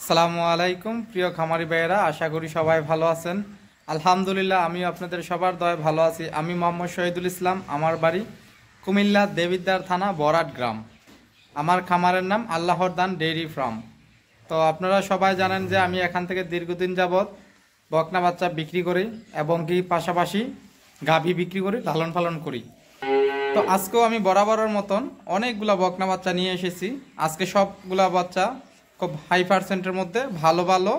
আসসালামু আলাইকুম প্রিয় খামারি ভাইয়েরা, আশা করি সবাই ভালো আছেন। আলহামদুলিল্লাহ আমি আপনাদের সবার দয়ায় ভালো আছি। আমি মোহাম্মদ শহীদুল ইসলাম, আমার বাড়ি কুমিল্লা দেবিদ্বার থানা বরাট গ্রাম। আমার খামারের নাম আল্লাহর দান ডেইরি ফার্ম। তো আপনারা সবাই জানেন যে আমি এখান থেকে দীর্ঘদিন যাবৎ বকনা বাচ্চা বিক্রি করি এবং কি পাশাপাশি গাভী বিক্রি করি, লালন পালন করি। তো আজকেও আমি বরাবরের মতন অনেকগুলা বকনা বাচ্চা নিয়ে এসেছি। আজকে সবগুলা বাচ্চা খুব হাই পার্সেন্টের মধ্যে ভালো ভালো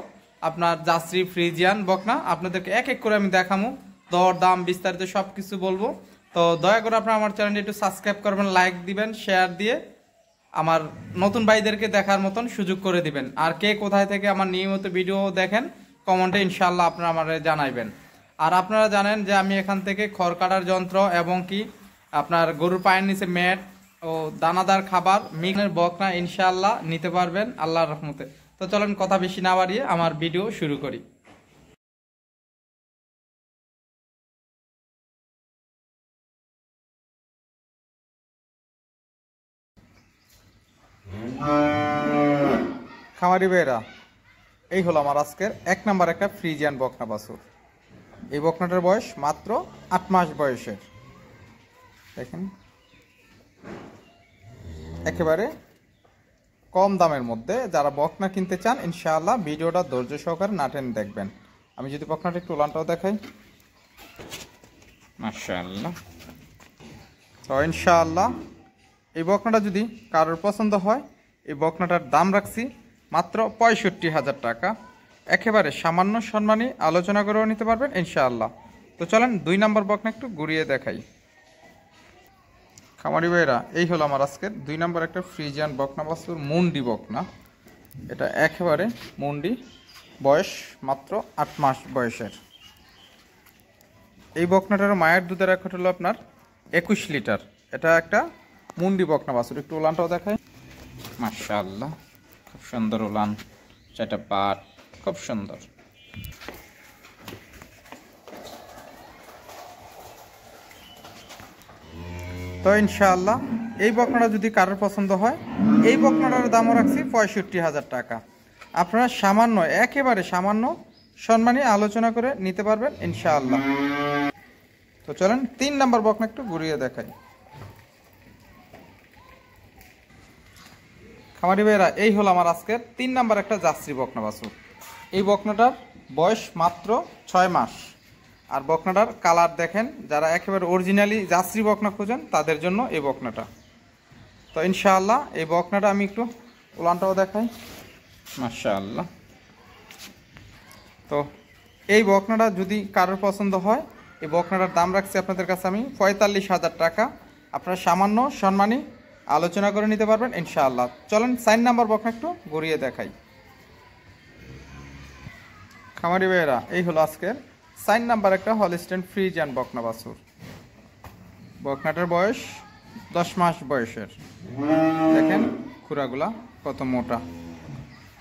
আপনার জার্সি ফ্রিজিয়ান বকনা আপনাদেরকে এক এক করে আমি দেখাবো, দর দাম বিস্তারিত সব কিছু বলবো। তো দয়া করে আপনারা আমার চ্যানেলটি একটু সাবস্ক্রাইব করবেন, লাইক দিবেন, শেয়ার দিয়ে আমার নতুন ভাইদেরকে দেখার মতন সুযোগ করে দিবেন। আর কে কোথায় থেকে আমার নিয়মিত ভিডিও দেখেন কমেন্টে ইনশাআল্লাহ আপনারা আমার জানাইবেন। আর আপনারা জানেন যে আমি এখান থেকে খড় কাটার যন্ত্র এবং কি আপনার গরুর পায়ের নিচে ম্যাট ও দানাদার খাবার মিক্সের বকনা ইনশাআল্লাহ নিতে পারবেন আল্লাহর রহমতে। তো চলেন কথা বেশি না বাড়িয়ে আমার ভিডিও শুরু করি। খামারি ভাইরা, এই হলো আমার আজকের এক নাম্বার একটা ফ্রিজিয়ান বকনা বাছুর। এই বকনাটার বয়স মাত্র ৮ মাস বয়সের। দেখেন একেবারে কম দামের মধ্যে যারা বকনা কিনতে চান ইনশাআল্লাহ ভিডিওটা ধৈর্য সহকারে না টেনে দেখবেন। আমি যদি বকনাটা একটু উলানটাও দেখাই, মাশাআল্লাহ। তো ইনশাআল্লাহ এই বকনাটা যদি কারোর পছন্দ হয়, এই বকনাটার দাম রাখছি মাত্র ৬৫,০০০ টাকা। একেবারে সামান্য সম্মানী আলোচনা করেও নিতে পারবেন ইনশাআল্লাহ। তো চলেন ২ নম্বর বকনা একটু ঘুরিয়ে দেখাই। খামারি ভাইরা, এই হলো আমার আজকের ২ নম্বর একটা ফ্রিজিয়ান বকনা বাছুর, মুন্ডি বকনা। এটা একেবারে মুন্ডি, বয়স মাত্র ৮ মাস বয়সের। এই বকনাটার মায়ের দুধের রেকর্ড হলো আপনার ২১ লিটার। এটা একটা মুন্ডি বকনা বাছুর। একটু উলানটাও দেখায়, মাশাআল্লাহ, খুব সুন্দর উলান, সেটা পাট খুব সুন্দর। তো ইনশাআল্লাহ এই বকনাটা যদি কারোর পছন্দ হয়, এই বকনাটার দামও রাখছি ৬৫,০০০ টাকা। আপনারা সামান্য, একেবারে সামান্য সম্মানী আলোচনা করে নিতে পারবেন ইনশাআল্লাহ। তো চলেন ৩ নম্বর বকনা একটু ঘুরিয়ে দেখাই। খামারি ভাইরা, এই হলো আমার আজকের ৩ নম্বর একটা জার্সি বকনা বাছুর। এই বকনাটার বয়স মাত্র ৬ মাস। আর বকনাটার কালার দেখেন, যারা একেবারে অরিজিনালি জার্সি বকনা খোঁজেন তাদের জন্য এই বকনাটা। তো ইনশাআল্লাহ এই বকনাটা আমি একটু উলানটাও দেখাই, মাশাআল্লাহ। তো এই বকনাটা যদি কারোর পছন্দ হয়, এই বকনাটার দাম রাখছি আপনাদের কাছে আমি ৪৫,০০০ টাকা। আপনারা সামান্য সম্মানী আলোচনা করে নিতে পারবেন ইনশাআল্লাহ। চলেন ৪ নম্বর বকনা একটু ঘুরিয়ে দেখাই। খামারি ভাইয়েরা, এই হলো আজকের ৪ নাম্বার একটা হলস্টেইন ফ্রিজিয়ান বকনা বাছুর। বকনাটার বয়স ১০ মাস বয়সের। দেখেন খুরাগুলা কত মোটা।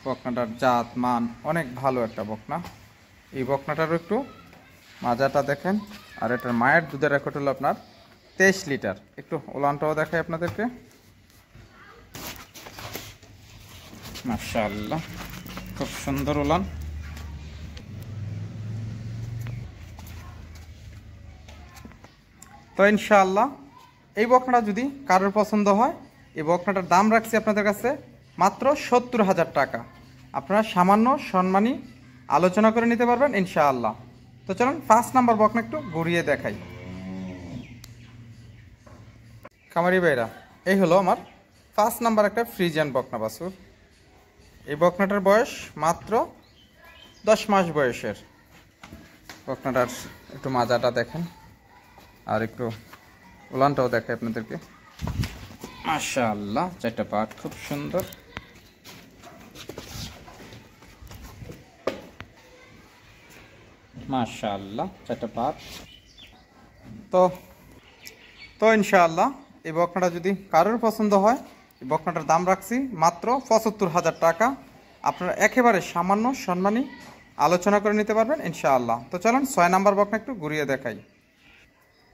বকনাটার জাত মান অনেক ভালো একটা বকনা। এই বকনাটারও একটু মাজাটা দেখেন। আর এটার মায়ের দুধের রেকর্ড হলো আপনার ২৩ লিটার। একটু ওলানটাও দেখাই আপনাদেরকে, মাশাআল্লাহ, খুব সুন্দর ওলান। তো ইনশাআল্লাহ এই বকনাটা যদি কারোর পছন্দ হয়, এই বকনাটার দাম রাখছি আপনাদের কাছে মাত্র ৭০,০০০ টাকা। আপনারা সামান্য সম্মানী আলোচনা করে নিতে পারবেন ইনশাআল্লাহ। তো চলুন ৫ নম্বর বকনা একটু ঘুরিয়ে দেখাই। খামারি ভাইরা, এই হলো আমার ৫ নাম্বার একটা ফ্রিজিয়ান বকনা বাছুর। এই বকনাটার বয়স মাত্র ১০ মাস বয়সের। বকনাটার একটু মাজাটা দেখেন, আর একটু উলানটাও দেখাই আপনাদেরকে, মাশাআল্লাহ, ৪টা পাট খুব সুন্দর। মাশাআল্লাহ, ৪টা পাট। তো ইনশাআল্লাহ এই বকনাটা যদি কারোর পছন্দ হয়, এই বকনাটার দাম রাখছি মাত্র ৭৫,০০০ টাকা। আপনারা একেবারে সামান্য সম্মানী আলোচনা করে নিতে পারবেন ইনশাআল্লাহ। তো চলুন ৬ নাম্বার বকনা একটু ঘুরিয়ে দেখাই।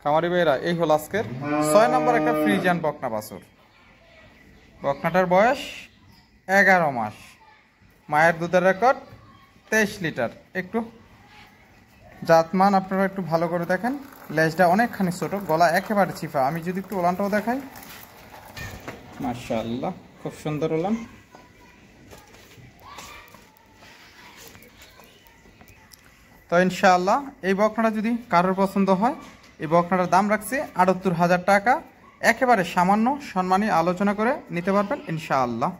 খামারি ভাইরা, এই হলো আজকের ৬ নম্বর একটা ফ্রিজিয়ান বকনা বাছুর। বকনাটার বয়স ১১ মাস। মায়ের দুধের রেকর্ড 23 লিটার। একটু জাতমান আপনারা একটু ভালো করে দেখেন, লেজটা অনেকখানি ছোট, গলা একেবারে চিফা। আমি যদি একটু ওলানটাও দেখাই, মাশাআল্লাহ খুব সুন্দর ওলান। তো ইনশাআল্লাহ এই বকনাটা যদি কারোর পছন্দ হয়, এই বকনাটার দাম রাখছি ৭৮,০০০ টাকা। একেবারে সামান্য সম্মানী আলোচনা করে নিতে পারবেন ইনশাআল্লাহ।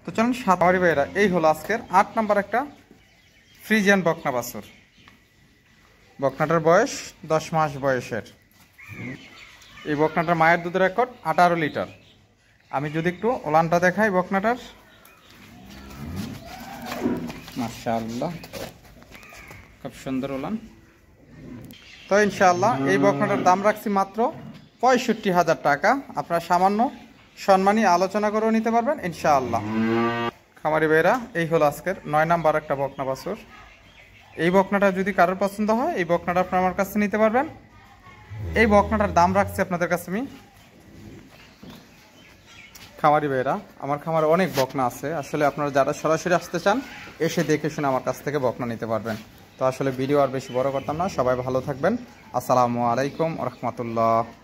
তো চলুন খামারি ভাইয়েরা, এই হলো আজকের ৮ নম্বর একটা ফ্রিজিয়ান বকনা বাছুর। বকনাটার বয়স 10 মাস বয়সের। এই বকনাটার মায়ের দুধের রেকর্ড 18 লিটার। আমি যদি একটু ওলানটা দেখাই বকনাটার, মাশাআল্লাহ খুব সুন্দর ওলান। তো ইনশাআল্লাহ এই বকনাটার দাম রাখছি মাত্র ৬৫,০০০ টাকা। আপনারা সামান্য সম্মানী আলোচনা করেও নিতে পারবেন ইনশাআল্লাহ। খামারি ভাইরা, এই হলো আজকের ৯ নাম্বার একটা বকনা বাছুর। এই বকনাটা যদি কারোর পছন্দ হয়, এই বকনাটা আপনারা আমার কাছে নিতে পারবেন। এই বকনাটার দাম রাখছি আপনাদের কাছে আমি। খামারি ভাইরা, আমার খামারে অনেক বকনা আছে, আসলে আপনারা যারা সরাসরি আসতে চান এসে দেখে শুনে আমার কাছ থেকে বকনা নিতে পারবেন। তো আসলে ভিডিও আর বেশি বড় করতাম না, সবাই ভালো থাকবেন। আসসালামু আলাইকুম ওয়া রাহমাতুল্লাহ।